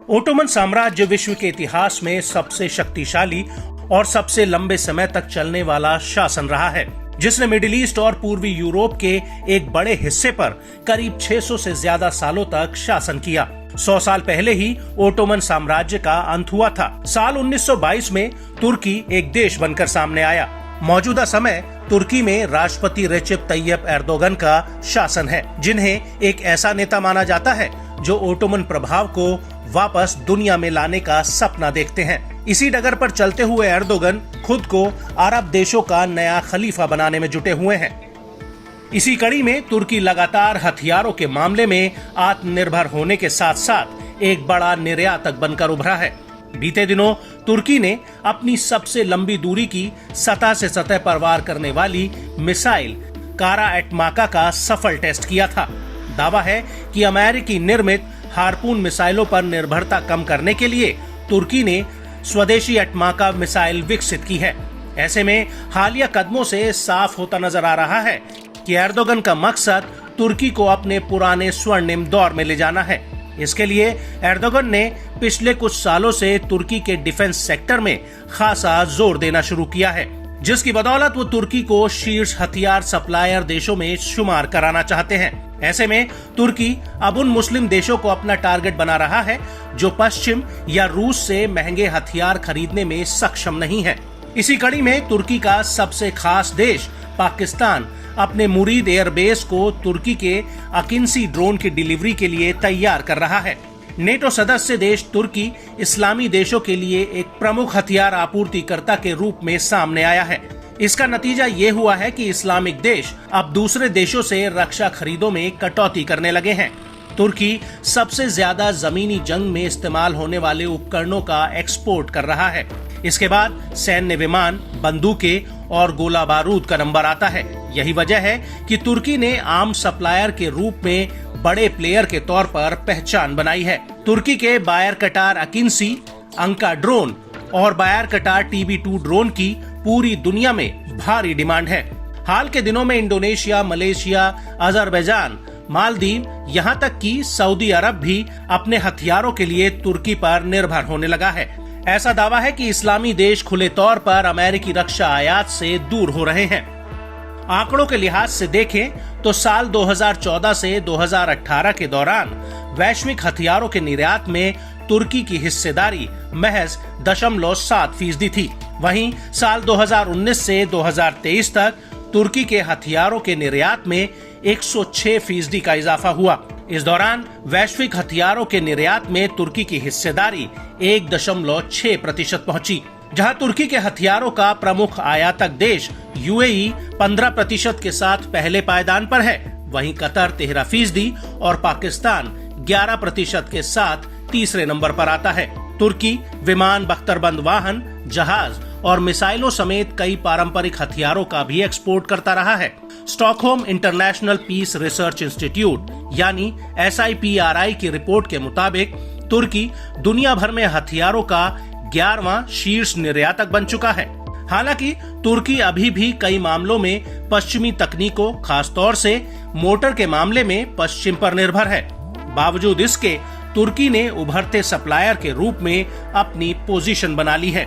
Ottoman साम्राज्य विश्व के इतिहास में सबसे शक्तिशाली और सबसे लंबे समय तक चलने वाला शासन रहा है, जिसने मिडिल ईस्ट और पूर्वी यूरोप के एक बड़े हिस्से पर करीब 600 से ज्यादा सालों तक शासन किया। 100 साल पहले ही ओटोमन साम्राज्य का अंत हुआ था। साल 1922 में तुर्की एक देश बनकर सामने आया। मौजूदा समय तुर्की में राष्ट्रपति रेसिप तैयप एर्दोगन का शासन है, जिन्हें एक ऐसा नेता माना जाता है जो ओटोमन प्रभाव को वापस दुनिया में लाने का सपना देखते हैं। इसी डगर पर चलते हुए एर्दोगन खुद को अरब देशों का नया खलीफा बनाने में जुटे हुए हैं। इसी कड़ी में तुर्की लगातार हथियारों के मामले में आत्मनिर्भर होने के साथ साथ एक बड़ा निर्यातक बनकर उभरा है। बीते दिनों तुर्की ने अपनी सबसे लंबी दूरी की सतह से सतह पर वार करने वाली मिसाइल कारा एटमाका का सफल टेस्ट किया था। दावा है कि अमेरिकी निर्मित हार्पून मिसाइलों पर निर्भरता कम करने के लिए तुर्की ने स्वदेशी एटमाका मिसाइल विकसित की है। ऐसे में हालिया कदमों से साफ होता नजर आ रहा है कि एर्दोगन का मकसद तुर्की को अपने पुराने स्वर्णिम दौर में ले जाना है। इसके लिए एर्दोगन ने पिछले कुछ सालों से तुर्की के डिफेंस सेक्टर में खासा जोर देना शुरू किया है, जिसकी बदौलत वो तुर्की को शीर्ष हथियार सप्लायर देशों में शुमार कराना चाहते हैं। ऐसे में तुर्की अब उन मुस्लिम देशों को अपना टारगेट बना रहा है जो पश्चिम या रूस से महंगे हथियार खरीदने में सक्षम नहीं है। इसी कड़ी में तुर्की का सबसे खास देश पाकिस्तान अपने मुरीद एयरबेस को तुर्की के अकिंसी ड्रोन की डिलीवरी के लिए तैयार कर रहा है। नेटो सदस्य देश तुर्की इस्लामी देशों के लिए एक प्रमुख हथियार आपूर्तिकर्ता के रूप में सामने आया है। इसका नतीजा ये हुआ है कि इस्लामिक देश अब दूसरे देशों से रक्षा खरीदों में कटौती करने लगे हैं। तुर्की सबसे ज्यादा जमीनी जंग में इस्तेमाल होने वाले उपकरणों का एक्सपोर्ट कर रहा है। इसके बाद सैन्य विमान, बंदूकें और गोला बारूद का नंबर आता है। यही वजह है कि तुर्की ने आर्म सप्लायर के रूप में बड़े प्लेयर के तौर पर पहचान बनाई है। तुर्की के बायर कटार अकिंसी, अंका ड्रोन और बायर कटार TB2 ड्रोन की पूरी दुनिया में भारी डिमांड है। हाल के दिनों में इंडोनेशिया, मलेशिया, अजरबैजान, मालदीव, यहाँ तक कि सऊदी अरब भी अपने हथियारों के लिए तुर्की पर निर्भर होने लगा है। ऐसा दावा है कि इस्लामी देश खुले तौर पर अमेरिकी रक्षा आयात से दूर हो रहे हैं। आंकड़ों के लिहाज से देखें तो साल 2014 से 2018 के दौरान वैश्विक हथियारों के निर्यात में तुर्की की हिस्सेदारी महज 0.7% थी। वहीं साल 2019 से 2023 तक तुर्की के हथियारों के निर्यात में 106% का इजाफा हुआ। इस दौरान वैश्विक हथियारों के निर्यात में तुर्की की हिस्सेदारी 1.6% पहुंची। जहां तुर्की के हथियारों का प्रमुख आयातक देश UAE 15% के साथ पहले पायदान पर है, वहीं कतर 13% और पाकिस्तान 11% के साथ तीसरे नंबर पर आता है। तुर्की विमान, बख्तरबंद वाहन, जहाज और मिसाइलों समेत कई पारंपरिक हथियारों का भी एक्सपोर्ट करता रहा है। Stockholm International Peace Research Institute यानी SIPRI की रिपोर्ट के मुताबिक तुर्की दुनिया भर में हथियारों का 11वां शीर्ष निर्यातक बन चुका है। हालांकि तुर्की अभी भी कई मामलों में पश्चिमी तकनीकों, खासतौर से मोटर के मामले में पश्चिम पर निर्भर है। बावजूद इसके तुर्की ने उभरते सप्लायर के रूप में अपनी पोजीशन बना ली है।